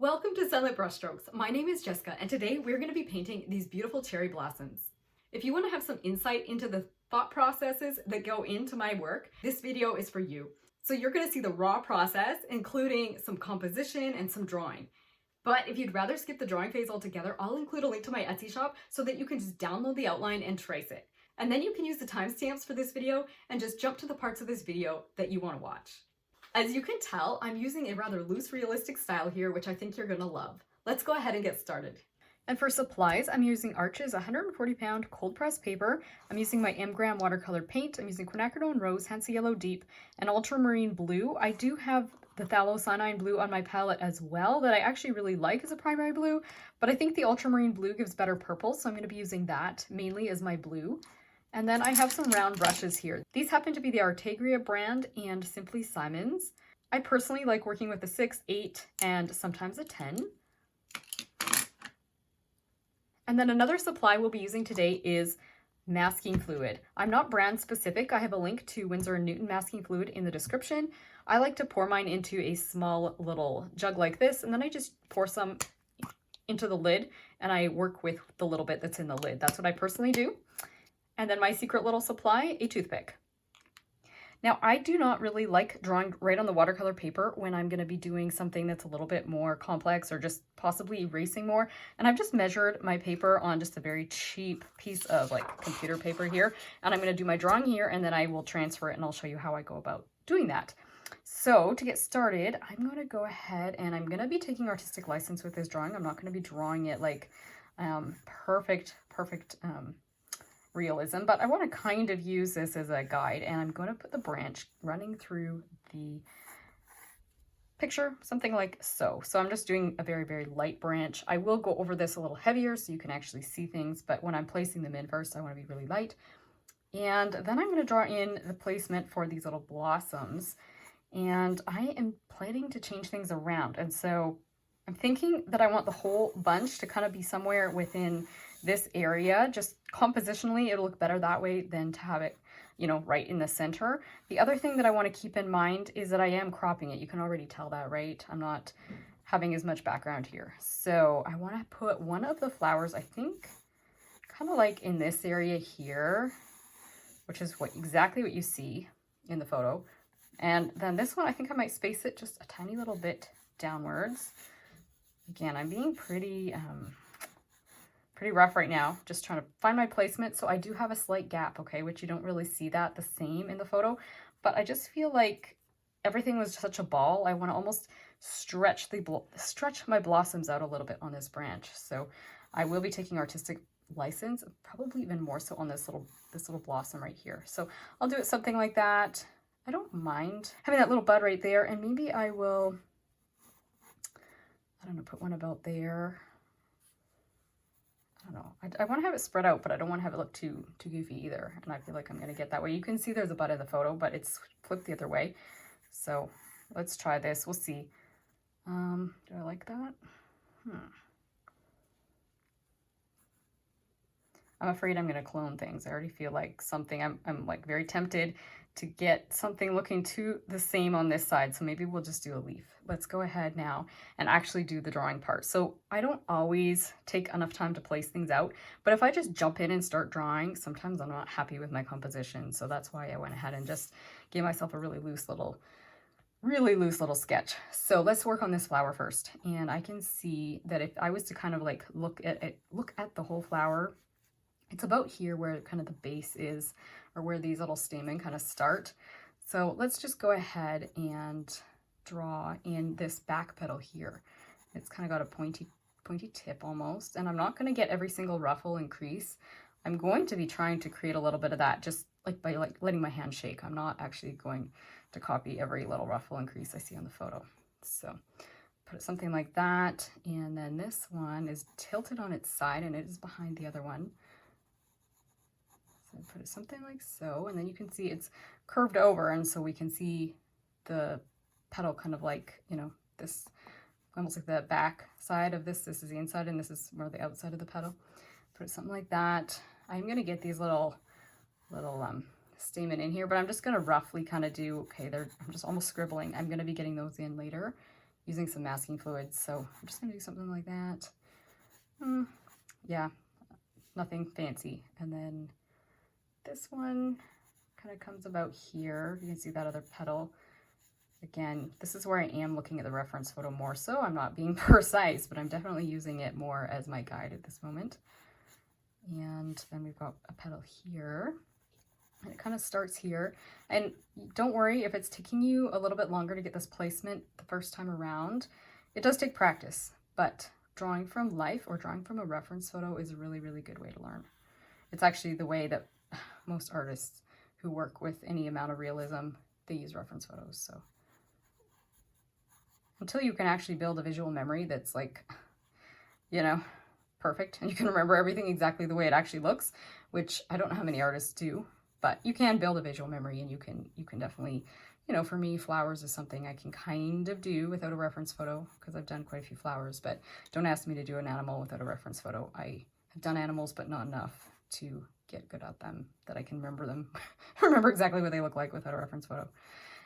Welcome to Sunlit Brushstrokes. My name is Jessica, and today we're going to be painting these beautiful cherry blossoms. If you want to have some insight into the thought processes that go into my work, this video is for you. So you're going to see the raw process, including some composition and some drawing. But if you'd rather skip the drawing phase altogether, I'll include a link to my Etsy shop so that you can just download the outline and trace it. And then you can use the timestamps for this video and just jump to the parts of this video that you want to watch. As you can tell, I'm using a rather loose, realistic style here, which I think you're gonna love. Let's go ahead and get started. And for supplies, I'm using Arch's 140-pound cold press paper. I'm using my M-gram watercolor paint. I'm using quinacridone rose, Hansa yellow deep, and ultramarine blue. I do have the phthalocyanine blue on my palette as well that I actually really like as a primary blue, but I think the ultramarine blue gives better purple, so I'm going to be using that mainly as my blue. And then I have some round brushes here. These happen to be the Artegria brand and Simply Simon's. I personally like working with a 6, 8, and sometimes a 10. And then another supply we'll be using today is masking fluid. I'm not brand specific. I have a link to Winsor & Newton masking fluid in the description. I like to pour mine into a small little jug like this, and then I just pour some into the lid, and I work with the little bit that's in the lid. That's what I personally do. And then my secret little supply, a toothpick. Now, I do not really like drawing right on the watercolor paper when I'm going to be doing something that's a little bit more complex or just possibly erasing more. And I've just measured my paper on just a very cheap piece of like computer paper here. And I'm going to do my drawing here, and then I will transfer it and I'll show you how I go about doing that. So to get started, I'm going to go ahead and I'm going to be taking artistic license with this drawing. I'm not going to be drawing it like perfect realism, but I want to kind of use this as a guide, and I'm going to put the branch running through the picture, something like so. So I'm just doing a very light branch. I will go over this a little heavier so you can actually see things, but when I'm placing them in first, I want to be really light. And then I'm going to draw in the placement for these little blossoms, and I am planning to change things around. And so I'm thinking that I want the whole bunch to kind of be somewhere within this area. Just compositionally, it'll look better that way than to have it, you know, right in the center. The other thing that I want to keep in mind is that I am cropping it. You can already tell that, right? I'm not having as much background here. So I want to put one of the flowers, I think, kind of like in this area here, which is exactly what you see in the photo. And then this one, I think I might space it just a tiny little bit downwards. Again, I'm being pretty rough right now, just trying to find my placement. So I do have a slight gap, okay, which you don't really see that the same in the photo, but I just feel like everything was such a ball. I want to almost stretch my blossoms out a little bit on this branch. So I will be taking artistic license, probably even more so on this little blossom right here. So I'll do it something like that. I don't mind having that little bud right there, and maybe I will, I don't know, put one about there. I don't know. I want to have it spread out, but I don't want to have it look too goofy either. And I feel like I'm going to get that way. You can see there's a bud in the photo, but it's flipped the other way. So let's try this. We'll see. Do I like that? I'm afraid I'm going to clone things. I already feel like something, I'm like very tempted to get something looking too the same on this side. So maybe we'll just do a leaf. Let's go ahead now and actually do the drawing part. So I don't always take enough time to place things out, but if I just jump in and start drawing, sometimes I'm not happy with my composition. So that's why I went ahead and just gave myself a really loose little sketch. So let's work on this flower first. And I can see that if I was to kind of like look at the whole flower, it's about here where kind of the base is, or where these little stamen kind of start. So let's just go ahead and draw in this back petal here. It's kind of got a pointy tip almost, and I'm not going to get every single ruffle and crease. I'm going to be trying to create a little bit of that just like by like letting my hand shake. I'm not actually going to copy every little ruffle and crease I see on the photo. So put something like that, and then this one is tilted on its side and it is behind the other one. So put it something like so, and then you can see it's curved over, and so we can see the petal kind of like, you know, this almost like the back side of this. This is the inside and this is more the outside of the petal. Put it something like that. I'm going to get these little stamen in here, but I'm just going to roughly kind of do, okay, I'm just almost scribbling. I'm going to be getting those in later. using some masking fluids. So I'm just gonna do something like that. Yeah, nothing fancy. And then this one kind of comes about here. You can see that other petal. Again, this is where I am looking at the reference photo more so. I'm not being precise, but I'm definitely using it more as my guide at this moment. And then we've got a petal here. And it kind of starts here. And don't worry if it's taking you a little bit longer to get this placement the first time around. It does take practice, but drawing from life or drawing from a reference photo is a really, really good way to learn. It's actually the way that most artists who work with any amount of realism, they use reference photos. So until you can actually build a visual memory that's like, you know, perfect, and you can remember everything exactly the way it actually looks, which I don't know how many artists do, but you can build a visual memory, and you can definitely, you know, for me, flowers is something I can kind of do without a reference photo because I've done quite a few flowers, but don't ask me to do an animal without a reference photo. I have done animals, but not enough to get good at them that I can remember them, remember exactly what they look like without a reference photo.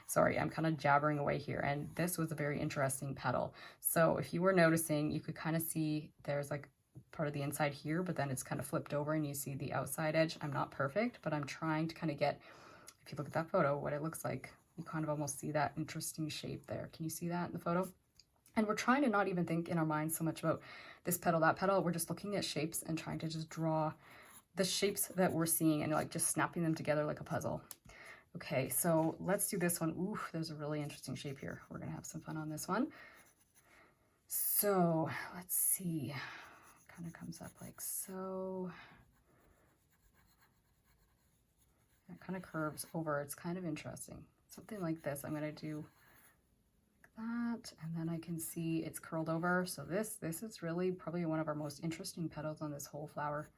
Sorry, I'm kind of jabbering away here, and this was a very interesting petal. So if you were noticing, you could kind of see there's like part of the inside here, but then it's kind of flipped over and you see the outside edge. I'm not perfect, but I'm trying to kind of get, if you look at that photo, what it looks like. You kind of almost see that interesting shape there. Can you see that in the photo? And we're trying to not even think in our minds so much about this petal, that petal. We're just looking at shapes and trying to just draw the shapes that we're seeing and like just snapping them together like a puzzle. Okay, so let's do this one. Ooh, there's a really interesting shape here. We're gonna have some fun on this one. So let's see, kind of comes up like so. It kind of curves over. It's kind of interesting. Something like this. I'm gonna do like that, and then I can see it's curled over. So this is really probably one of our most interesting petals on this whole flower.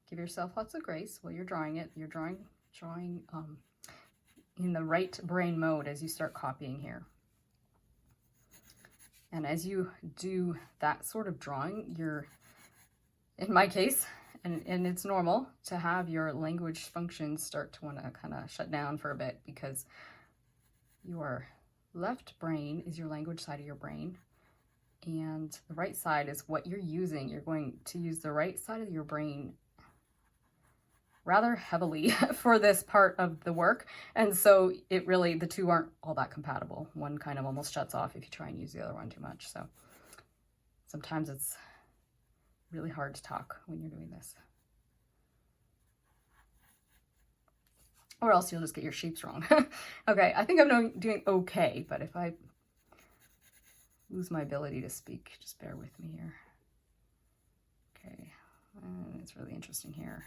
Give yourself lots of grace while you're drawing it. You're drawing in the right brain mode as you start copying here. And as you do that sort of drawing, you're, in my case, and it's normal to have your language functions start to want to kind of shut down for a bit, because your left brain is your language side of your brain, and the right side is what you're using. You're going to use the right side of your brain rather heavily for this part of the work. And so it really, the two aren't all that compatible. One kind of almost shuts off if you try and use the other one too much. So sometimes it's really hard to talk when you're doing this. Or else you'll just get your shapes wrong. Okay, I think I'm doing okay, but if I lose my ability to speak, just bear with me here. Okay, and it's really interesting here.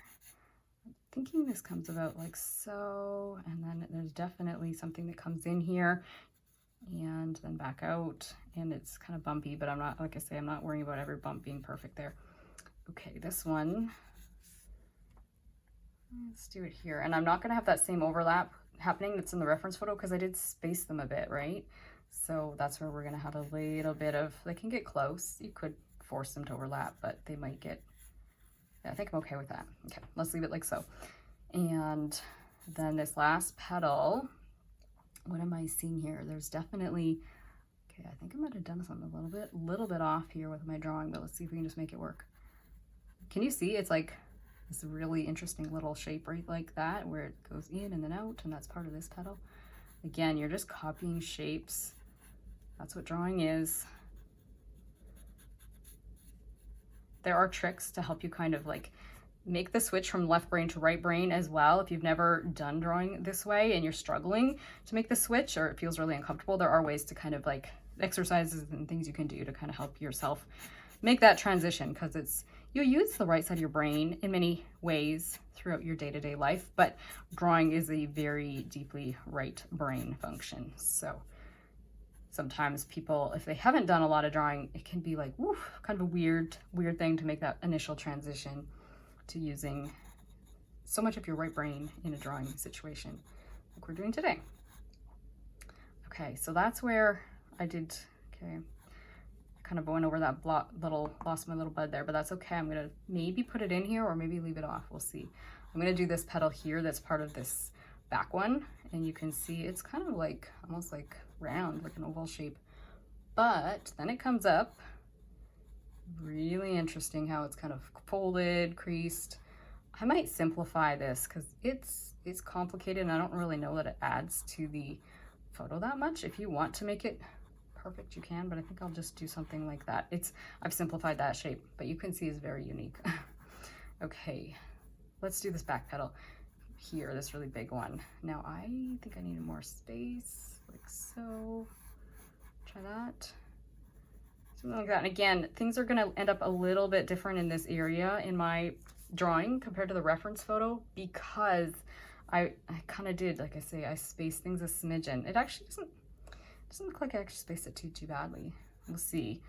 Thinking this comes about like so, and then there's definitely something that comes in here and then back out, and it's kind of bumpy, but I'm not, like I say, I'm not worrying about every bump being perfect there. Okay, this one, let's do it here. And I'm not going to have that same overlap happening that's in the reference photo because I did space them a bit, right? So that's where we're going to have a little bit of, they can get close. You could force them to overlap, but they might get, yeah, I think I'm okay with that. Okay, let's leave it like so. And then this last petal, what am I seeing here? There's definitely, okay, I think I might have done something a little bit off here with my drawing, but let's see if we can just make it work. Can you see it's like this really interesting little shape right like that, where it goes in and then out, and that's part of this petal. Again, you're just copying shapes. That's what drawing is. There are tricks to help you kind of like make the switch from left brain to right brain as well. If you've never done drawing this way and you're struggling to make the switch, or it feels really uncomfortable, there are ways to kind of like exercises and things you can do to kind of help yourself make that transition, because it's, you use the right side of your brain in many ways throughout your day-to-day life, but drawing is a very deeply right brain function. So sometimes people, if they haven't done a lot of drawing, it can be like, woo, kind of a weird thing to make that initial transition to using so much of your right brain in a drawing situation like we're doing today. Okay, so that's where I did, okay, kind of went over that lost my little bud there, but that's okay. I'm gonna maybe put it in here or maybe leave it off, we'll see. I'm gonna do this petal here that's part of this back one, and you can see it's kind of like almost like round, like an oval shape, but then it comes up really interesting how it's kind of folded, creased. I might simplify this because it's complicated and I don't really know that it adds to the photo that much. If you want to make it perfect, you can, but I think I'll just do something like that. I've simplified that shape, but you can see it's very unique. Okay, let's do this back petal here, this really big one. Now I think I need more space, like so. Try that. Something like that. And again, things are gonna end up a little bit different in this area in my drawing compared to the reference photo because I kind of did, like I say, I spaced things a smidgen. It actually doesn't look like I actually spaced it too badly. We'll see.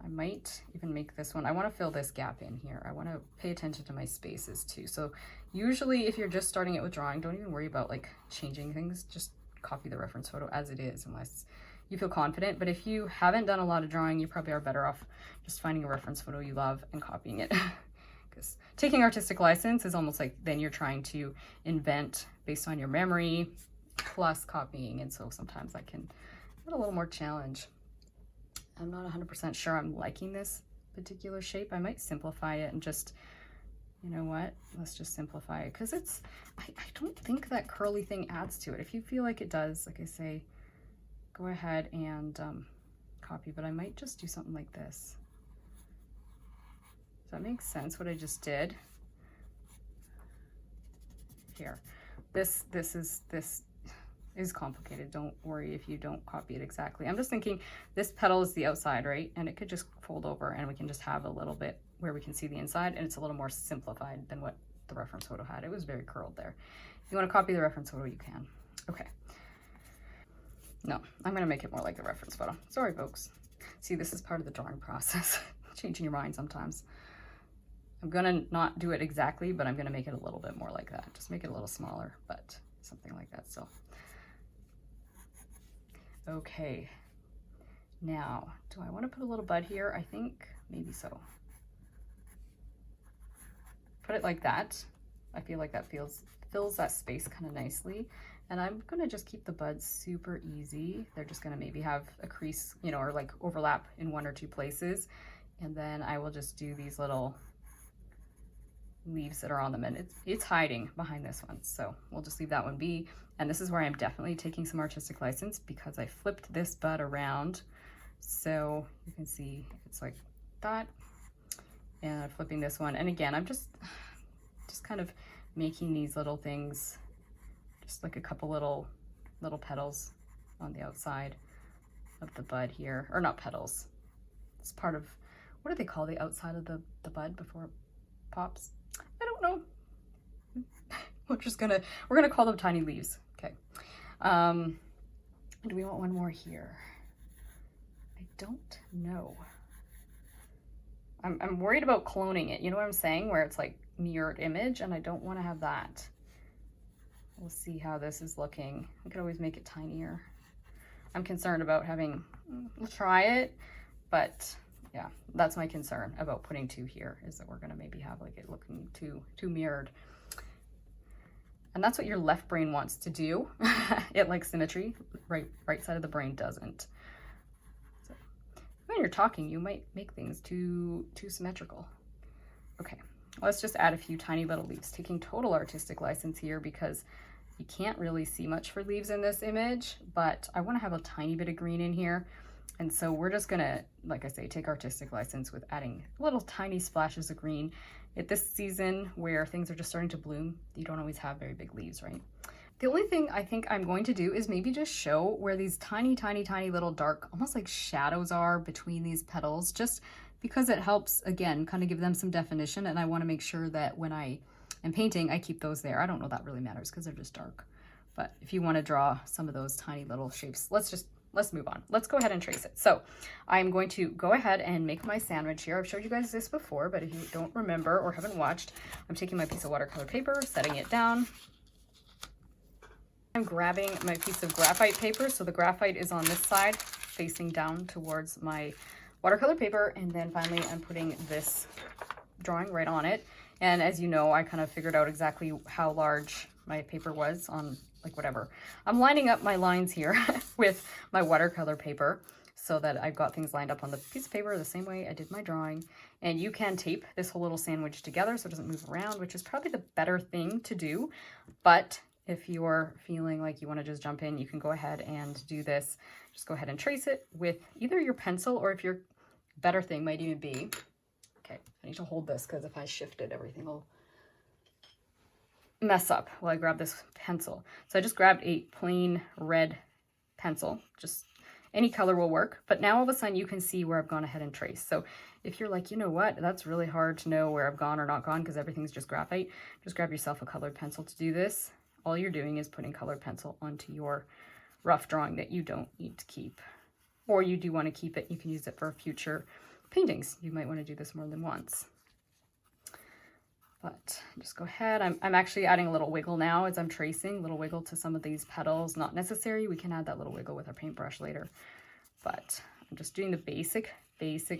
I might even make this one. I want to fill this gap in here. I want to pay attention to my spaces too. So usually if you're just starting it with drawing, don't even worry about like changing things. Just copy the reference photo as it is unless you feel confident. But if you haven't done a lot of drawing, you probably are better off just finding a reference photo you love and copying it. Because taking artistic license is almost like then you're trying to invent based on your memory plus copying. And so sometimes I can get a little more challenge. I'm not 100% sure I'm liking this particular shape. I might simplify it and just, you know what, let's just simplify it because I don't think that curly thing adds to it. If you feel like it does, like I say, go ahead and copy, but I might just do something like this. Does that make sense what I just did? Here, this is complicated. Don't worry if you don't copy it exactly. I'm just thinking this petal is the outside, right? And it could just fold over and we can just have a little bit where we can see the inside, and it's a little more simplified than what the reference photo had. It was very curled there. If you want to copy the reference photo, you can. Okay. No, I'm going to make it more like the reference photo. Sorry, folks. See, this is part of the drawing process. Changing your mind sometimes. I'm going to not do it exactly, but I'm going to make it a little bit more like that. Just make it a little smaller, but something like that still. Okay, now, do I want to put a little bud here? I think maybe so. Put it like that. I feel like that fills that space kind of nicely. And I'm going to just keep the buds super easy. They're just going to maybe have a crease, you know, or like overlap in one or two places. And then I will just do these little leaves that are on them, and it's hiding behind this one, so we'll just leave that one be. And this is where I'm definitely taking some artistic license because I flipped this bud around, so you can see it's like that, and I'm flipping this one. And again, I'm just kind of making these little things, just like a couple little petals on the outside of the bud here, or not petals, it's part of, what do they call the outside of the bud before it pops? I don't know. We're gonna call them tiny leaves. Okay. Do we want one more here? I don't know. I'm worried about cloning it. You know what I'm saying? Where it's like mirrored image, and I don't want to have that. We'll see how this is looking. We could always make it tinier. I'm concerned about having, we'll try it, but yeah, that's my concern about putting two here, is that we're gonna maybe have like it looking too mirrored. And that's what your left brain wants to do. It likes symmetry, right side of the brain doesn't. So when you're talking, you might make things too symmetrical. Okay, let's just add a few tiny little leaves, taking total artistic license here because you can't really see much for leaves in this image, but I wanna have a tiny bit of green in here. And so we're just gonna, like I say, take artistic license with adding little tiny splashes of green. At this season where things are just starting to bloom, you don't always have very big leaves, right? The only thing I think I'm going to do is maybe just show where these tiny little dark, almost like shadows are between these petals, just because it helps, again, kind of give them some definition. And I wanna make sure that when I am painting, I keep those there. I don't know that really matters because they're just dark. But if you wanna draw some of those tiny little shapes, let's move on. Let's go ahead and trace it. So I'm going to go ahead and make my sandwich here. I've showed you guys this before, but if you don't remember or haven't watched, I'm taking my piece of watercolor paper, setting it down. I'm grabbing my piece of graphite paper. So the graphite is on this side, facing down towards my watercolor paper. And then finally, I'm putting this drawing right on it. And as you know, I kind of figured out exactly how large my paper was on, like, whatever. I'm lining up my lines here with my watercolor paper so that I've got things lined up on the piece of paper the same way I did my drawing. And you can tape this whole little sandwich together so it doesn't move around, which is probably the better thing to do. But if you're feeling like you want to just jump in, you can go ahead and do this. Just go ahead and trace it with either your pencil, or if your better thing might even be, okay, I need to hold this because if I shift it, everything will mess up while I grab this pencil. So I just grabbed a plain red pencil, just any color will work, but now all of a sudden you can see where I've gone ahead and traced. So if you're like, you know what, that's really hard to know where I've gone or not gone because everything's just graphite, just grab yourself a colored pencil to do this. All you're doing is putting colored pencil onto your rough drawing that you don't need to keep. Or you do want to keep it, you can use it for future paintings. You might want to do this more than once. But just go ahead. I'm actually adding a little wiggle now as I'm tracing, a little wiggle to some of these petals. Not necessary. We can add that little wiggle with our paintbrush later. But I'm just doing the basic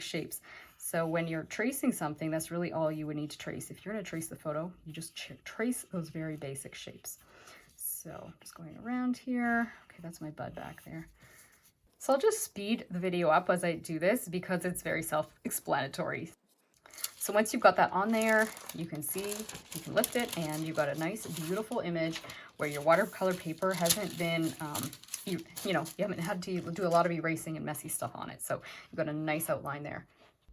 shapes. So when you're tracing something, that's really all you would need to trace. If you're going to trace the photo, you just trace those very basic shapes. So just going around here. Okay, that's my bud back there. So I'll just speed the video up as I do this because it's very self-explanatory. So once you've got that on there, you can see, you can lift it, and you've got a nice, beautiful image where your watercolor paper hasn't been, you haven't had to do a lot of erasing and messy stuff on it. So you've got a nice outline there.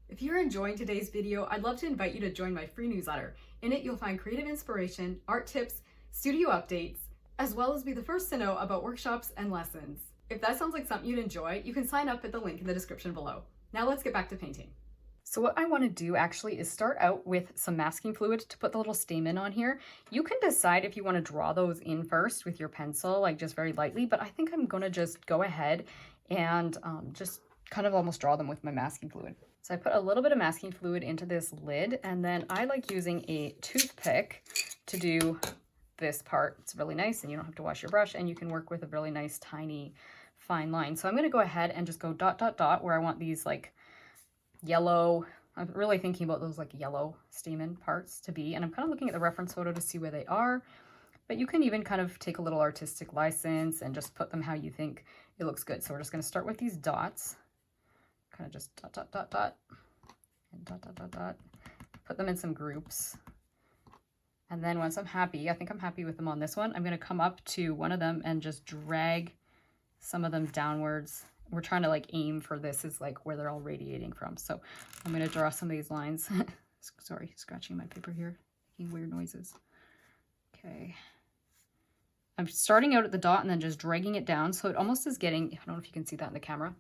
If you're enjoying today's video, I'd love to invite you to join my free newsletter. In it, you'll find creative inspiration, art tips, studio updates, as well as be the first to know about workshops and lessons. If that sounds like something you'd enjoy, you can sign up at the link in the description below. Now let's get back to painting. So what I want to do actually is start out with some masking fluid to put the little stamen on here. You can decide if you want to draw those in first with your pencil, like just very lightly, but I think I'm going to just go ahead and just kind of almost draw them with my masking fluid. So I put a little bit of masking fluid into this lid, and then I like using a toothpick to do this part. It's really nice, and you don't have to wash your brush, and you can work with a really nice tiny fine line. So I'm going to go ahead and just go dot, dot, dot where I want these like yellow, I'm really thinking about those like yellow stamen parts to be, and I'm kind of looking at the reference photo to see where they are, but you can even kind of take a little artistic license and just put them how you think it looks good. So we're just going to start with these dots, kind of just dot, dot, dot, dot, and dot, dot, dot, dot, put them in some groups. And then once I'm happy, I think I'm happy with them on this one, I'm going to come up to one of them and just drag some of them downwards. We're trying to like aim for this is like where they're all radiating from. So I'm going to draw some of these lines. Sorry, scratching my paper here, making weird noises. Okay. I'm starting out at the dot and then just dragging it down. So it almost is getting, I don't know if you can see that in the camera.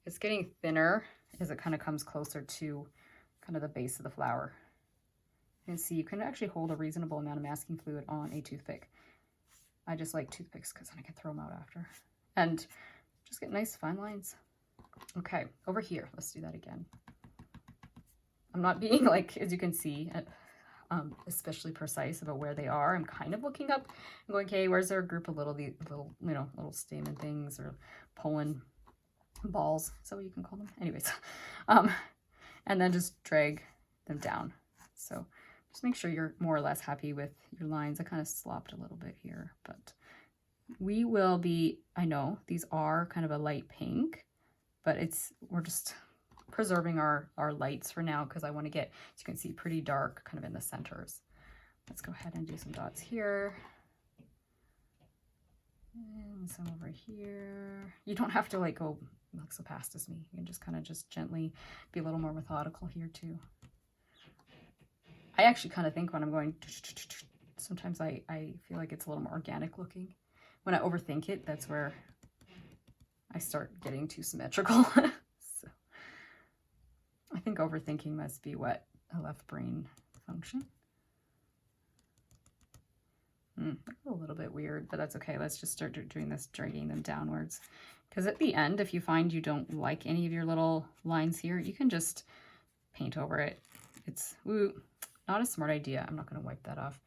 It's getting thinner as it kind of comes closer to kind of the base of the flower. You can see you can actually hold a reasonable amount of masking fluid on a toothpick. I just like toothpicks because then I can throw them out after. And just get nice fine lines. Okay, over here, let's do that again. I'm not being like, as you can see, especially precise about where they are. I'm kind of looking up and going, okay, where's their group of little stamen things or pollen balls? Is that what you can call them? Anyways, and then just drag them down. So just make sure you're more or less happy with your lines. I kind of slopped a little bit here, but we will be, I know these are kind of a light pink, but we're just preserving our lights for now because I want to get, as you can see, pretty dark kind of in the centers. Let's go ahead and do some dots here. And some over here. You don't have to like go look so fast as me. You can just kind of just gently be a little more methodical here too. I actually kind of think when I'm going, sometimes I feel like it's a little more organic looking. When I overthink it, that's where I start getting too symmetrical. So I think overthinking must be what a left brain function. A little bit weird, but that's okay. Let's just start doing this, dragging them downwards. Because at the end, if you find you don't like any of your little lines here, you can just paint over it. It's not a smart idea. I'm not going to wipe that off.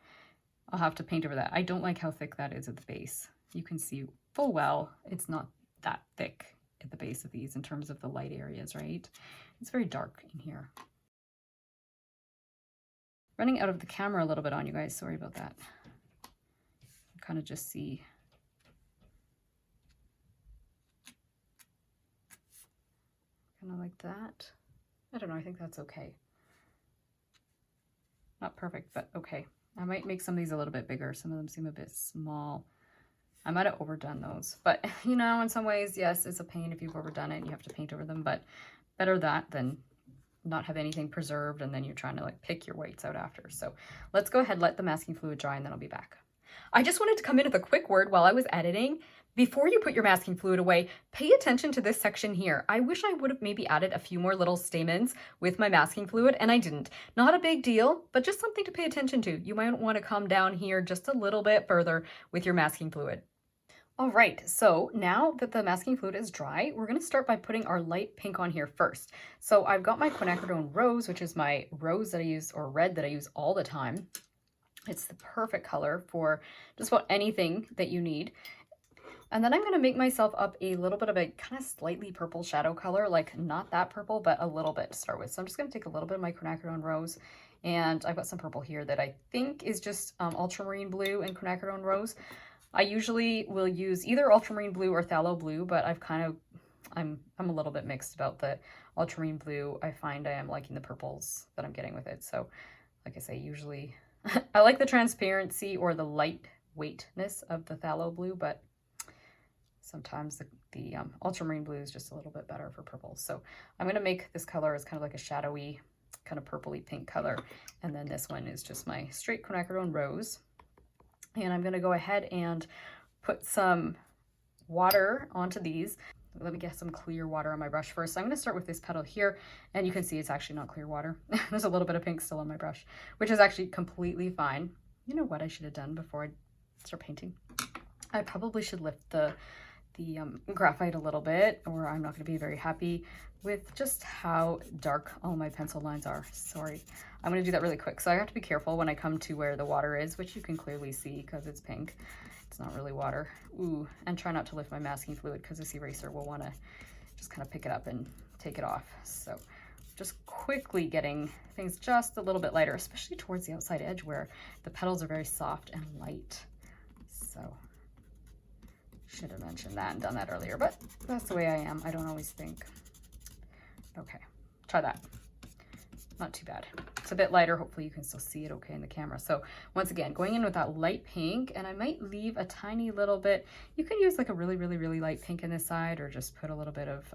I'll have to paint over that. I don't like how thick that is at the base. You can see full well it's not that thick at the base of these in terms of the light areas, right? It's very dark in here. Running out of the camera a little bit on you guys. Sorry about that. kind of just see. Kind of like that. I don't know, I think that's okay. Not perfect, but okay. I might make some of these a little bit bigger. Some of them seem a bit small. I might have overdone those, but you know, in some ways, yes, it's a pain if you've overdone it and you have to paint over them, but better that than not have anything preserved and then you're trying to like pick your whites out after. So let's go ahead, let the masking fluid dry, and then I'll be back. I just wanted to come in with a quick word while I was editing. Before you put your masking fluid away, pay attention to this section here. I wish I would have maybe added a few more little stamens with my masking fluid, and I didn't. Not a big deal, but just something to pay attention to. You might want to come down here just a little bit further with your masking fluid. All right, so now that the masking fluid is dry, we're gonna start by putting our light pink on here first. So I've got my quinacridone rose, which is my rose that I use, or red that I use all the time. It's the perfect color for just about anything that you need. And then I'm going to make myself up a little bit of a kind of slightly purple shadow color, like not that purple, but a little bit to start with. So I'm just going to take a little bit of my quinacridone rose, and I've got some purple here that I think is just ultramarine blue and quinacridone rose. I usually will use either ultramarine blue or phthalo blue, but I'm a little bit mixed about the ultramarine blue. I find I am liking the purples that I'm getting with it. So like I say, usually I like the transparency or the lightweightness of the phthalo blue, but sometimes the ultramarine blue is just a little bit better for purple. So I'm going to make this color as kind of like a shadowy, kind of purpley pink color. And then this one is just my straight quinacridone rose. And I'm going to go ahead and put some water onto these. Let me get some clear water on my brush first. So I'm going to start with this petal here, and you can see it's actually not clear water. There's a little bit of pink still on my brush, which is actually completely fine. You know what I should have done before I start painting? I probably should lift the graphite a little bit, or I'm not going to be very happy with just how dark all my pencil lines are. Sorry. I'm going to do that really quick. So I have to be careful when I come to where the water is, which you can clearly see because it's pink. It's not really water. Ooh, and try not to lift my masking fluid because this eraser will want to just kind of pick it up and take it off. So just quickly getting things just a little bit lighter, especially towards the outside edge where the petals are very soft and light. So should have mentioned that and done that earlier, but that's the way I am. I don't always think. Okay, try that. Not too bad. It's a bit lighter. Hopefully you can still see it okay in the camera. So once again, going in with that light pink, and I might leave a tiny little bit. You can use like a really, really, really light pink in this side, or just put a little bit of,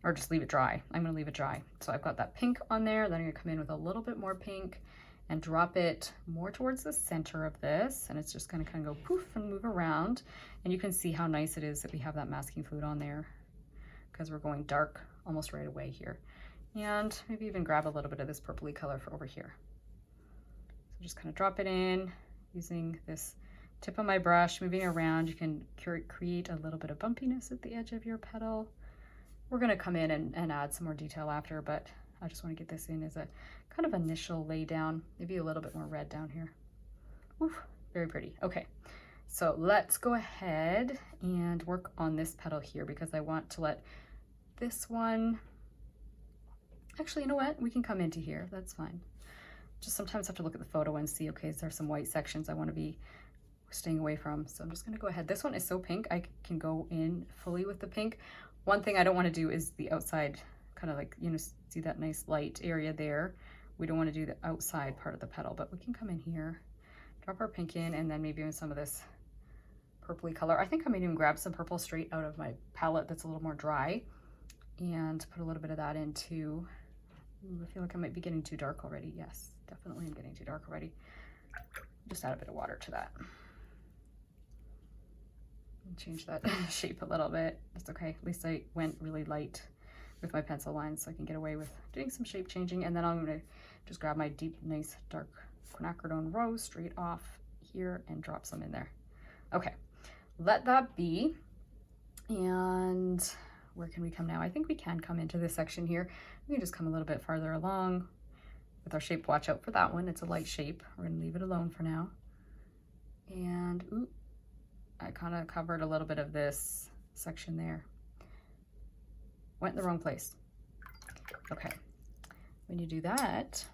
or just leave it dry. I'm gonna leave it dry. So I've got that pink on there. Then I'm gonna come in with a little bit more pink and drop it more towards the center of this. And it's just gonna kind of go poof and move around. And you can see how nice it is that we have that masking fluid on there, because we're going dark almost right away here. And maybe even grab a little bit of this purpley color for over here. So just kind of drop it in using this tip of my brush, moving around. You can create a little bit of bumpiness at the edge of your petal. We're going to come in and add some more detail after, but I just want to get this in as a kind of initial lay down, maybe a little bit more red down here. Oof, very pretty. Okay, so let's go ahead and work on this petal here, because I want to let this one, actually, you know what? We can come into here. That's fine. Just sometimes have to look at the photo and see, okay, is there some white sections I want to be staying away from? So I'm just going to go ahead. This one is so pink, I can go in fully with the pink. One thing I don't want to do is the outside, kind of like, you know, see that nice light area there. We don't want to do the outside part of the petal, but we can come in here, drop our pink in, and then maybe in some of this purpley color. I think I might even grab some purple straight out of my palette that's a little more dry and put a little bit of that into. Ooh, I feel like I might be getting too dark already. Yes, definitely I'm getting too dark already. Just add a bit of water to that. And change that shape a little bit. It's okay. At least I went really light with my pencil lines, so I can get away with doing some shape changing. And then I'm going to just grab my deep, nice, dark quinacridone rose straight off here and drop some in there. Okay, let that be. And where can we come now? I think we can come into this section here. We can just come a little bit farther along with our shape. Watch out for that one. It's a light shape. We're going to leave it alone for now. And ooh, I kind of covered a little bit of this section there. Went in the wrong place. Okay, when you do that,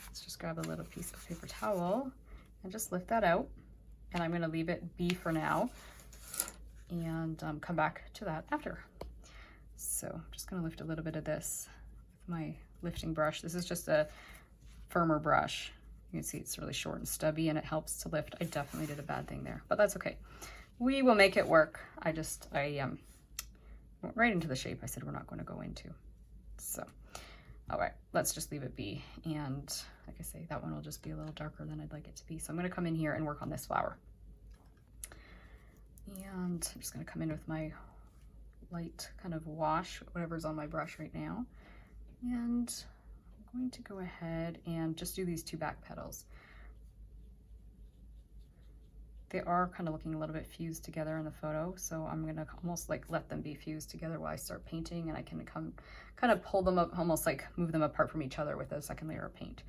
let's just grab a little piece of paper towel and just lift that out. And I'm going to leave it be for now and come back to that after. So I'm just going to lift a little bit of this with my lifting brush. This is just a firmer brush. You can see it's really short and stubby and it helps to lift. I definitely did a bad thing there, but that's okay. We will make it work. I went right into the shape I said we're not going to go into. So, all right, let's just leave it be. And like I say, that one will just be a little darker than I'd like it to be. So I'm going to come in here and work on this flower. And I'm just going to come in with my light kind of wash, whatever's on my brush right now. And I'm going to go ahead and just do these two back petals. They are kind of looking a little bit fused together in the photo, so I'm going to almost like let them be fused together while I start painting, and I can kind of pull them up, almost like move them apart from each other with a second layer of paint.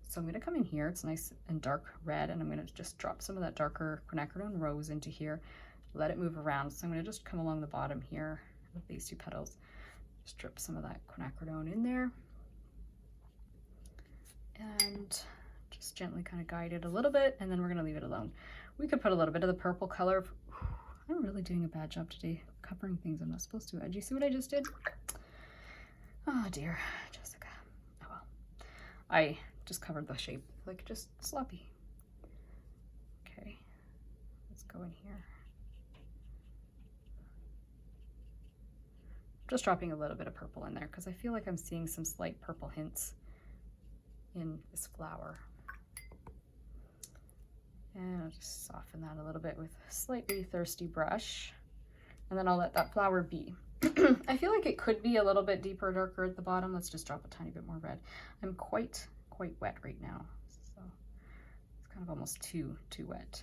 So I'm going to come in here, it's nice and dark red, and I'm going to just drop some of that darker quinacridone rose into here, let it move around. So I'm going to just come along the bottom here with these two petals, just drip some of that quinacridone in there, and just gently kind of guide it a little bit, and then we're going to leave it alone. We could put a little bit of the purple color. I'm really doing a bad job today covering things I'm not supposed to. Do you see what I just did? Oh dear, Jessica. Oh well. I just covered the shape, like just sloppy. Okay, let's go in here. Just dropping a little bit of purple in there because I feel like I'm seeing some slight purple hints in this flower. And I'll just soften that a little bit with a slightly thirsty brush. And then I'll let that flower be. I feel like it could be a little bit deeper, darker at the bottom. Let's just drop a tiny bit more red. I'm quite wet right now. So it's kind of almost too wet.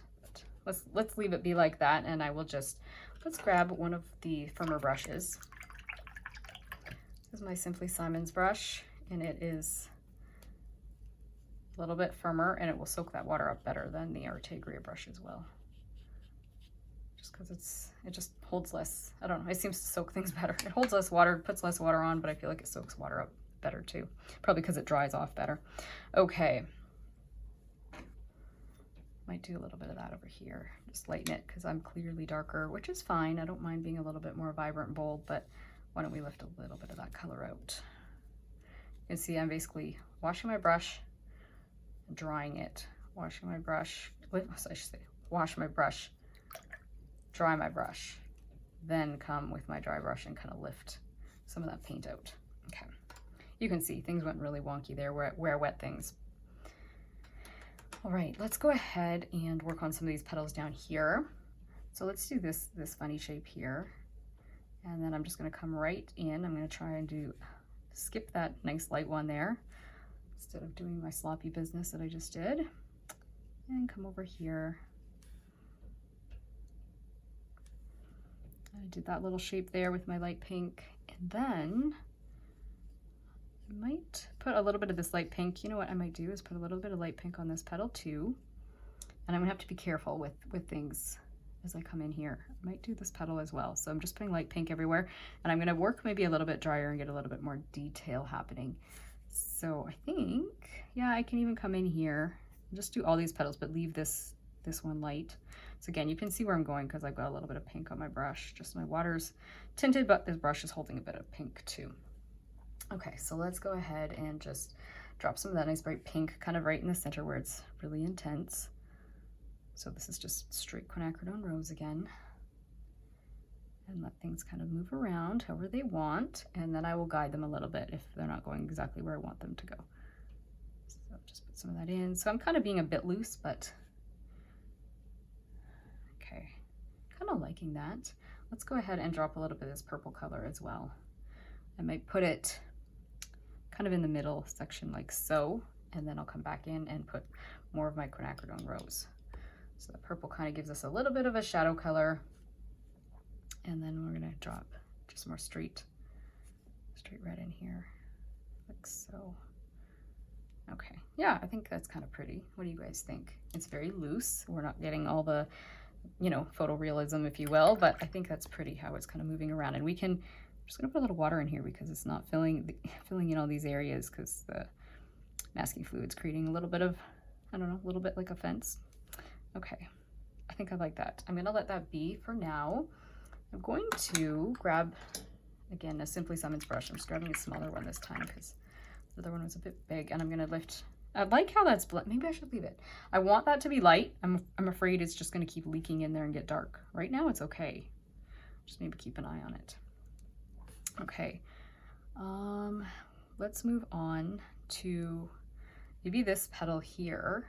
But let's leave it be like that. And I will just, let's grab one of the firmer brushes. This is my Simply Simon's brush. And it is a little bit firmer, and it will soak that water up better than the Artegria brushes will. Just because it just holds less, I don't know, it seems to soak things better. It holds less water, puts less water on, but I feel like it soaks water up better too. Probably because it dries off better. Okay. Might do a little bit of that over here. Just lighten it because I'm clearly darker, which is fine. I don't mind being a little bit more vibrant and bold, but why don't we lift a little bit of that color out? You can see I'm basically washing my brush, drying it, washing my brush, I should say, wash my brush, dry my brush, then come with my dry brush and kind of lift some of that paint out. Okay, you can see things went really wonky there where wet things. All right, let's go ahead and work on some of these petals down here. So let's do this funny shape here, and then I'm just going to come right in. I'm going to try and skip that nice light one there, instead of doing my sloppy business that I just did, and come over here. I did that little shape there with my light pink, and then I might put a little bit of this light pink. You know what I might do is put a little bit of light pink on this petal too, and I'm gonna have to be careful with things as I come in here. I might do this petal as well, so I'm just putting light pink everywhere, and I'm gonna work maybe a little bit drier and get a little bit more detail happening. So I think, yeah, I can even come in here and just do all these petals, but leave this one light. So again, you can see where I'm going because I've got a little bit of pink on my brush. Just my water's tinted, but this brush is holding a bit of pink too. Okay, so let's go ahead and just drop some of that nice bright pink kind of right in the center where it's really intense. So this is just straight quinacridone rose again. And let things kind of move around however they want, and then I will guide them a little bit if they're not going exactly where I want them to go. So just put some of that in. So I'm kind of being a bit loose, but okay, kind of liking that. Let's go ahead and drop a little bit of this purple color as well. I might put it kind of in the middle section like so, and then I'll come back in and put more of my quinacridone rose. So the purple kind of gives us a little bit of a shadow color. And then we're gonna drop just more straight red in here, like so. Okay, yeah, I think that's kind of pretty. What do you guys think? It's very loose. We're not getting all the, you know, photorealism, if you will, but I think that's pretty how it's kind of moving around. And we can, I'm just gonna put a little water in here because it's not filling in all these areas because the masking fluid's creating a little bit of, I don't know, a little bit like a fence. Okay, I think I like that. I'm gonna let that be for now. I'm going to grab, again, a Simply Summons brush. I'm just grabbing a smaller one this time because the other one was a bit big, and I'm gonna lift. I like how that's maybe I should leave it. I want that to be light. I'm afraid it's just gonna keep leaking in there and get dark. Right now it's okay. Just maybe keep an eye on it. Okay, let's move on to maybe this petal here.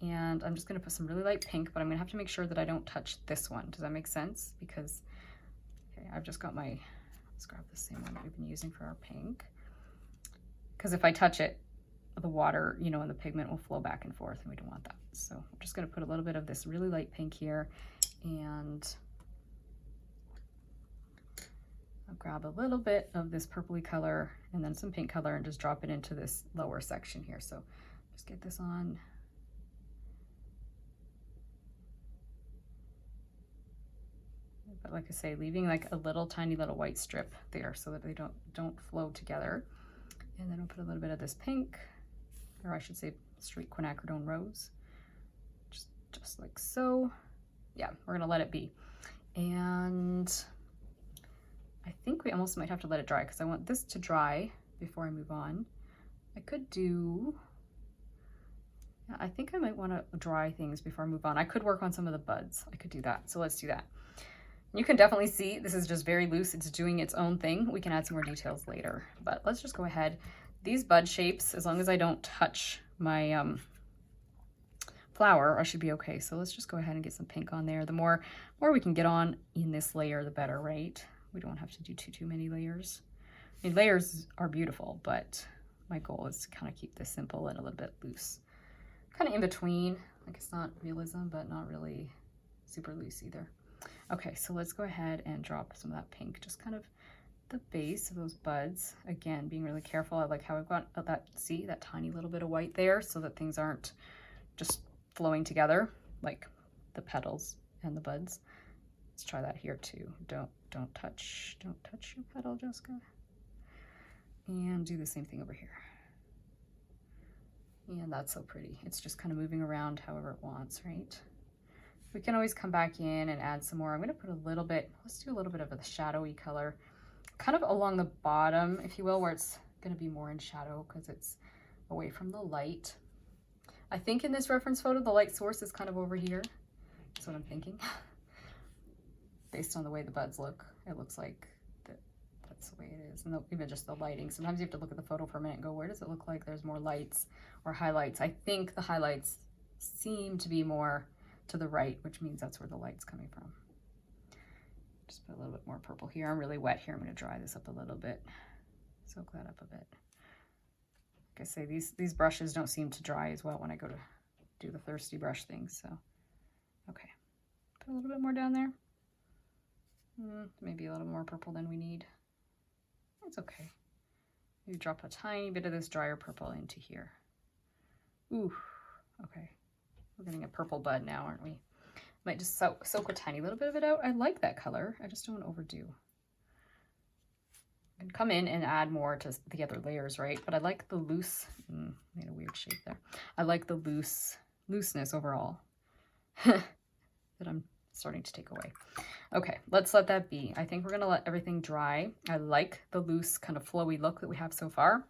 And I'm just gonna put some really light pink, but I'm gonna have to make sure that I don't touch this one. Does that make sense? Because, okay, I've just got my, let's grab the same one that we've been using for our pink. Because if I touch it, the water, you know, and the pigment will flow back and forth, and we don't want that. So I'm just gonna put a little bit of this really light pink here, and I'll grab a little bit of this purpley color and then some pink color and just drop it into this lower section here. So just get this on. But like I say, leaving like a little tiny little white strip there so that they don't flow together. And then I'll put a little bit of this pink, or I should say street quinacridone rose, just like so. Yeah, we're gonna let it be. And I think we almost might have to let it dry because I want this to dry before I move on. I could do, yeah, I think I might want to dry things before I move on. I could work on some of the buds. I could do that. So let's do that. You can definitely see this is just very loose. It's doing its own thing. We can add some more details later, but let's just go ahead. These bud shapes, as long as I don't touch my flower, I should be okay. So let's just go ahead and get some pink on there. The more we can get on in this layer, the better, right? We don't have to do too many layers. I mean, layers are beautiful, but my goal is to kind of keep this simple and a little bit loose. Kind of in between, like it's not realism, but not really super loose either. Okay, so let's go ahead and drop some of that pink, just kind of the base of those buds. Again, being really careful. I like how I've got that, see, that tiny little bit of white there so that things aren't just flowing together like the petals and the buds. Let's try that here too. Don't touch your petal, Jessica. And do the same thing over here. And that's so pretty. It's just kind of moving around however it wants, right? We can always come back in and add some more. I'm gonna put a little bit, let's do a little bit of a shadowy color, kind of along the bottom, if you will, where it's gonna be more in shadow because it's away from the light. I think in this reference photo, the light source is kind of over here. That's what I'm thinking. Based on the way the buds look, it looks like that's the way it is. And even just the lighting. Sometimes you have to look at the photo for a minute and go, where does it look like there's more lights or highlights? I think the highlights seem to be more to the right, which means that's where the light's coming from. Just put a little bit more purple here. I'm really wet here. I'm going to dry this up a little bit. Soak that up a bit. Like I say, these brushes don't seem to dry as well when I go to do the thirsty brush thing. So, okay. Put a little bit more down there. Maybe a little more purple than we need. It's okay. Maybe drop a tiny bit of this drier purple into here. Ooh, okay. We're getting a purple bud now, aren't we? Might just soak a tiny little bit of it out. I like that color. I just don't want to overdo. I can come in and add more to the other layers, right? But I like the loose, made a weird shape there. I like the looseness overall that I'm starting to take away. Okay, let's let that be. I think we're gonna let everything dry. I like the loose kind of flowy look that we have so far.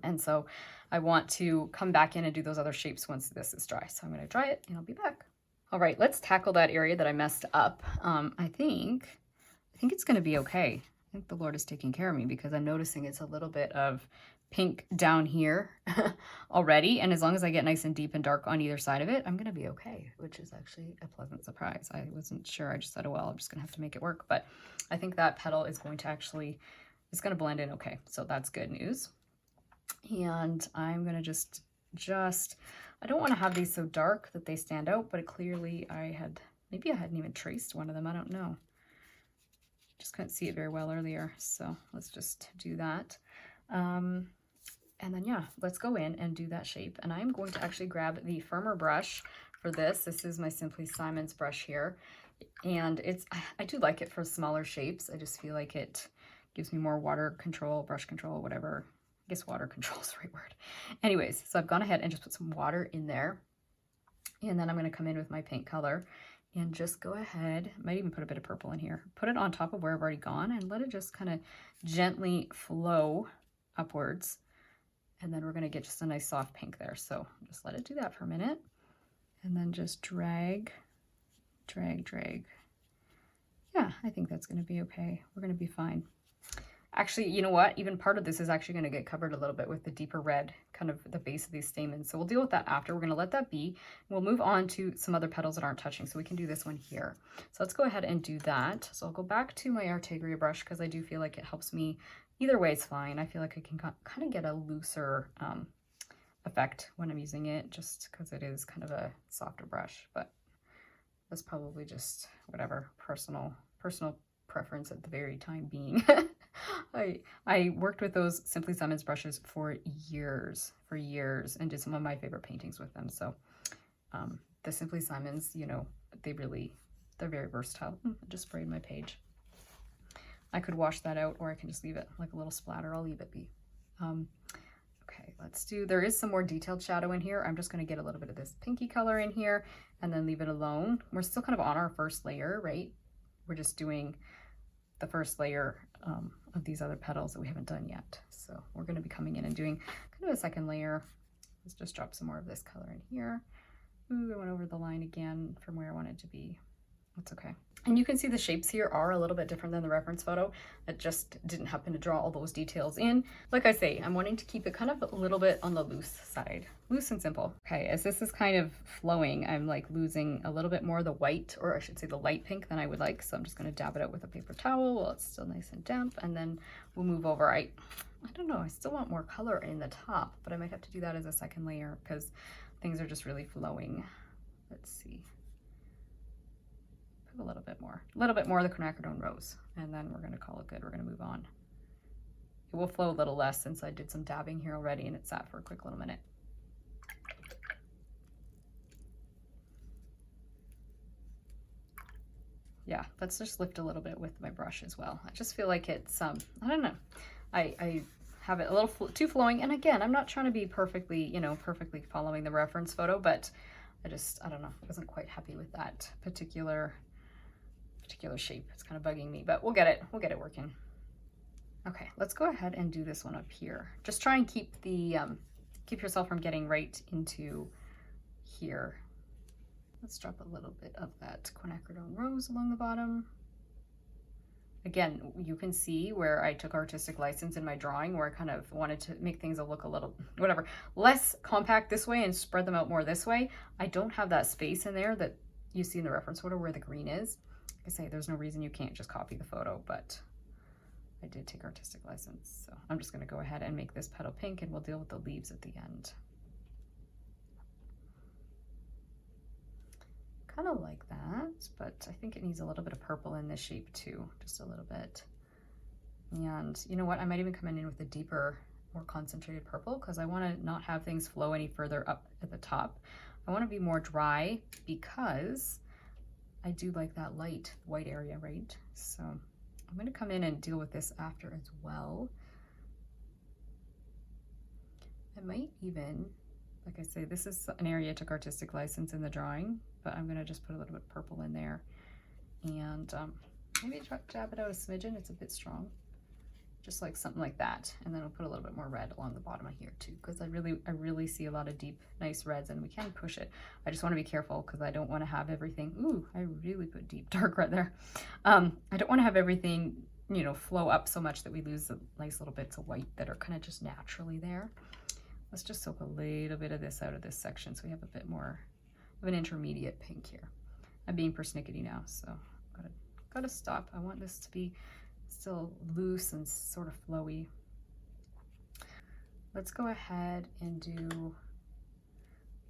And so I want to come back in and do those other shapes once this is dry. So I'm going to dry it and I'll be back. All right, let's tackle that area that I messed up. I think it's going to be okay. I think the Lord is taking care of me because I'm noticing it's a little bit of pink down here already. And as long as I get nice and deep and dark on either side of it, I'm going to be okay, which is actually a pleasant surprise. I wasn't sure. I just said, oh, well, I'm just going to have to make it work. But I think that petal is going to actually, it's going to blend in okay. So that's good news. And I'm going to just, I don't want to have these so dark that they stand out, but clearly maybe I hadn't even traced one of them. I don't know. Just couldn't see it very well earlier. So let's just do that. And then, yeah, let's go in and do that shape. And I'm going to actually grab the firmer brush for this. This is my Simply Simons brush here. And I do like it for smaller shapes. I just feel like it gives me more water control, brush control, whatever. I guess water control is the right word. Anyways, so I've gone ahead and just put some water in there. And then I'm going to come in with my paint color and just go ahead, might even put a bit of purple in here, put it on top of where I've already gone and let it just kind of gently flow upwards. And then we're going to get just a nice soft pink there. So just let it do that for a minute and then just drag, drag, drag. Yeah, I think that's going to be okay. We're going to be fine. Actually, you know what? Even part of this is actually going to get covered a little bit with the deeper red, kind of the base of these stamens. So we'll deal with that after. We're going to let that be. We'll move on to some other petals that aren't touching. So we can do this one here. So let's go ahead and do that. So I'll go back to my Artegria brush because I do feel like it helps me. Either way, it's fine. I feel like I can kind of get a looser effect when I'm using it just because it is kind of a softer brush. But that's probably just whatever, personal preference at the very time being. I worked with those Simply Simons brushes for years and did some of my favorite paintings with them. So the Simply Simons, you know, they're very versatile. I just sprayed my page. I could wash that out or I can just leave it like a little splatter. I'll leave it be. Okay, there is some more detailed shadow in here. I'm just going to get a little bit of this pinky color in here and then leave it alone. We're still kind of on our first layer, right? We're just doing the first layer of these other petals that we haven't done yet. So we're going to be coming in and doing kind of a second layer. Let's just drop some more of this color in here. Ooh, I went over the line again from where I wanted to be. That's okay. And you can see the shapes here are a little bit different than the reference photo. It just didn't happen to draw all those details in. Like I say, I'm wanting to keep it kind of a little bit on the loose side. Loose and simple. Okay, as this is kind of flowing, I'm like losing a little bit more of the white, or I should say the light pink than I would like. So I'm just going to dab it out with a paper towel while it's still nice and damp. And then we'll move over. I don't know, I still want more color in the top, but I might have to do that as a second layer because things are just really flowing. Let's see. A little bit more of the quinacridone rose, and then we're going to call it good. We're going to move on. It will flow a little less since I did some dabbing here already and it sat for a quick little minute. Yeah, let's just lift a little bit with my brush as well. I just feel like it's I don't know, I have it a little too flowing, and again, I'm not trying to be perfectly, you know, perfectly following the reference photo, but I don't know, I wasn't quite happy with that particular shape. It's kind of bugging me, but we'll get it working. Okay, let's go ahead and do this one up here. Just try and keep yourself from getting right into here. Let's drop a little bit of that quinacridone rose along the bottom. Again, you can see where I took artistic license in my drawing, where I kind of wanted to make things look a little, whatever, less compact this way and spread them out more this way. I don't have that space in there that you see in the reference photo where the green is. Like I say, there's no reason you can't just copy the photo, but I did take artistic license. So I'm just going to go ahead and make this petal pink, and we'll deal with the leaves at the end. Kind of like that, but I think it needs a little bit of purple in this shape too, just a little bit. And you know what, I might even come in with a deeper, more concentrated purple because I want to not have things flow any further up at the top. I want to be more dry because I do like that light white area, right? So I'm going to come in and deal with this after as well. I might even, like I say, this is an area I took artistic license in the drawing, but I'm going to just put a little bit of purple in there and maybe jab it out a smidgen. It's a bit strong, just like something like that. And then I'll put a little bit more red along the bottom of here too, because I really see a lot of deep, nice reds, and we can push it. I just want to be careful because I don't want to have everything. Ooh, I really put deep dark red there. I don't want to have everything, you know, flow up so much that we lose the nice little bits of white that are kind of just naturally there. Let's just soak a little bit of this out of this section so we have a bit more of an intermediate pink here. I'm being persnickety now, so gotta stop. I want this to be still loose and sort of flowy. Let's go ahead and do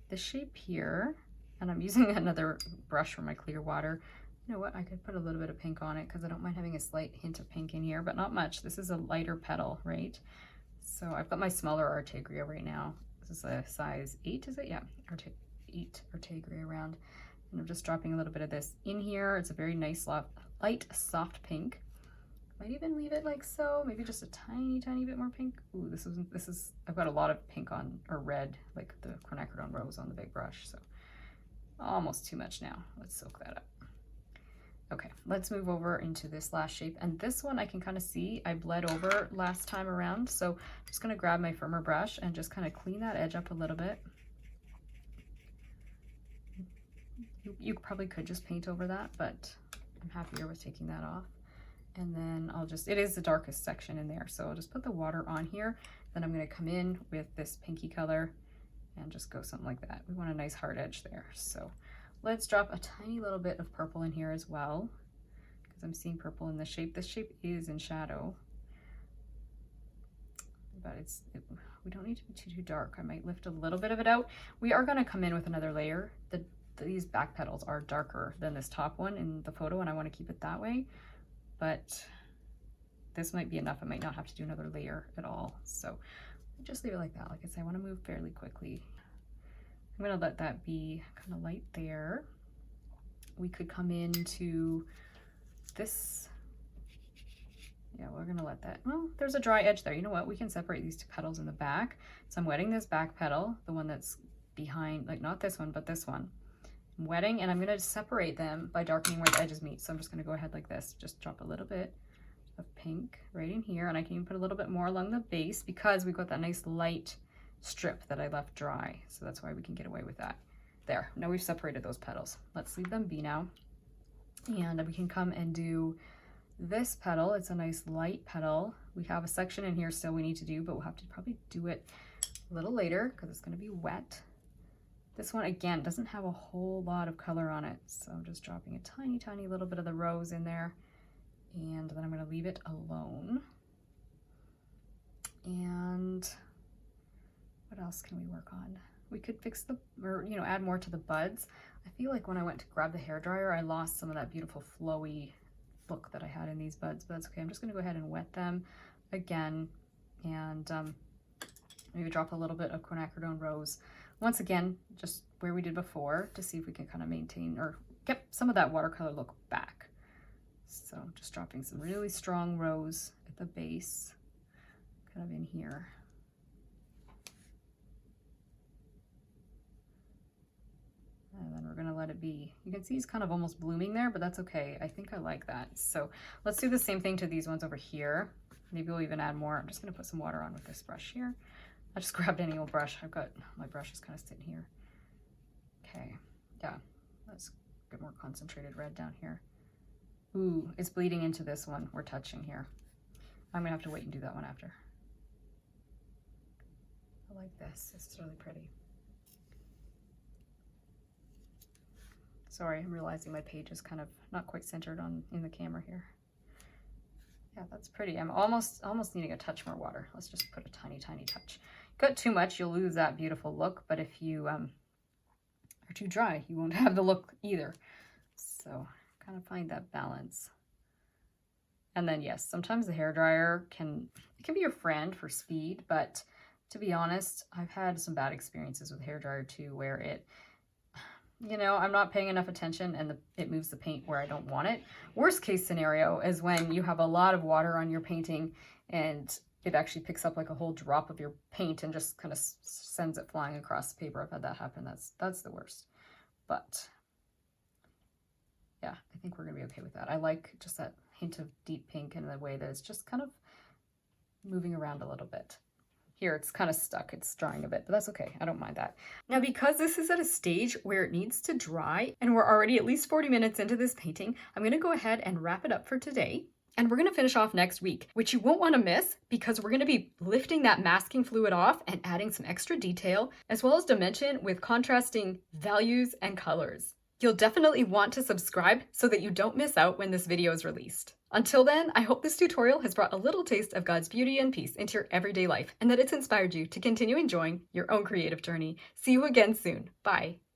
the shape here, and I'm using another brush for my clear water. You know what, I could put a little bit of pink on it because I don't mind having a slight hint of pink in here, but not much. This is a lighter petal, right? So I've got my smaller Artegria right now. This is a size 8, is it? Yeah, 8 Artegria round. And I'm just dropping a little bit of this in here. It's a very nice, light, soft pink. Might even leave it like so, maybe just a tiny bit more pink. Ooh, this is, I've got a lot of pink on, or red, like the quinacridone rose on the big brush. So almost too much now. Let's soak that up. Okay, let's move over into this last shape. And this one I can kind of see I bled over last time around. So I'm just gonna grab my firmer brush and just kind of clean that edge up a little bit. You probably could just paint over that, but I'm happier with taking that off. And then I'll just, it is the darkest section in there. So I'll just put the water on here. Then I'm gonna come in with this pinky color and just go something like that. We want a nice hard edge there. So let's drop a tiny little bit of purple in here as well, because I'm seeing purple in this shape. This shape is in shadow, but we don't need to be too dark. I might lift a little bit of it out. We are gonna come in with another layer. These back petals are darker than this top one in the photo, and I wanna keep it that way, but this might be enough. I might not have to do another layer at all. So just leave it like that. Like I said, I wanna move fairly quickly. I'm gonna let that be kind of light there. We could come into this. Yeah, we're gonna let that, well, there's a dry edge there. You know what? We can separate these two petals in the back. So I'm wetting this back petal, the one that's behind, like not this one, but this one. I'm wetting, and I'm gonna separate them by darkening where the edges meet. So I'm just gonna go ahead like this, just drop a little bit of pink right in here. And I can even put a little bit more along the base because we've got that nice light strip that I left dry, so that's why we can get away with that. There, now we've separated those petals. Let's leave them be now, and we can come and do this petal. It's a nice light petal. We have a section in here still we need to do, but we'll have to probably do it a little later because it's going to be wet. This one again doesn't have a whole lot of color on it, so I'm just dropping a tiny little bit of the rose in there, and then I'm going to leave it alone. And what else can we work on? We could fix or add more to the buds. I feel like when I went to grab the hairdryer, I lost some of that beautiful flowy look that I had in these buds, but that's okay. I'm just gonna go ahead and wet them again, and maybe drop a little bit of quinacridone rose. Once again, just where we did before, to see if we can kind of maintain or get some of that watercolor look back. So just dropping some really strong rose at the base, kind of in here. And then we're gonna let it be. You can see he's kind of almost blooming there, but that's okay. I think I like that. So let's do the same thing to these ones over here. Maybe we'll even add more. I'm just gonna put some water on with this brush here. I just grabbed any old brush. I've got my brushes kind of sitting here. Okay, yeah, let's get more concentrated red down here. Ooh, it's bleeding into this one we're touching here. I'm gonna have to wait and do that one after. I like this, it's really pretty. Sorry, I'm realizing my page is kind of not quite centered in the camera here. Yeah, that's pretty. I'm almost needing a touch more water. Let's just put a tiny touch. Got too much, you'll lose that beautiful look, but if you are too dry, you won't have the look either. So kind of find that balance. And then yes, sometimes the hairdryer can be your friend for speed, but to be honest, I've had some bad experiences with hairdryer too, where it, I'm not paying enough attention and it moves the paint where I don't want it. Worst case scenario is when you have a lot of water on your painting and it actually picks up like a whole drop of your paint and just kind of sends it flying across the paper. I've had that happen. That's the worst. But yeah, I think we're gonna be okay with that. I like just that hint of deep pink in the way that it's just kind of moving around a little bit. Here, it's kind of stuck. It's drying a bit, but that's okay. I don't mind that. Now, because this is at a stage where it needs to dry, and we're already at least 40 minutes into this painting, I'm going to go ahead and wrap it up for today. And we're going to finish off next week, which you won't want to miss because we're going to be lifting that masking fluid off and adding some extra detail, as well as dimension with contrasting values and colors. You'll definitely want to subscribe so that you don't miss out when this video is released. Until then, I hope this tutorial has brought a little taste of God's beauty and peace into your everyday life and that it's inspired you to continue enjoying your own creative journey. See you again soon. Bye.